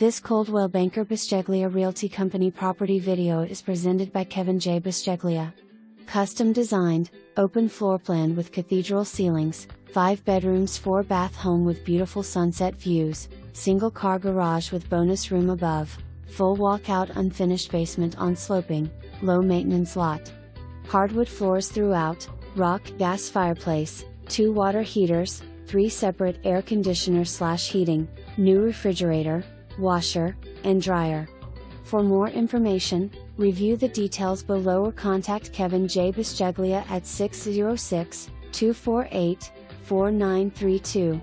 This Coldwell Banker Bisceglia Realty Company property video is presented by Kevin J. Bisceglia. Custom designed, open floor plan with cathedral ceilings, 5 bedrooms 4 bath home with beautiful sunset views, single car garage with bonus room above, full walkout unfinished basement on sloping, low maintenance lot. Hardwood floors throughout, rock gas fireplace, 2 water heaters, 3 separate air conditioner/heating, new refrigerator, washer, and dryer. For more information, review the details below or contact Kevin J. Bisceglia at 606-248-4932.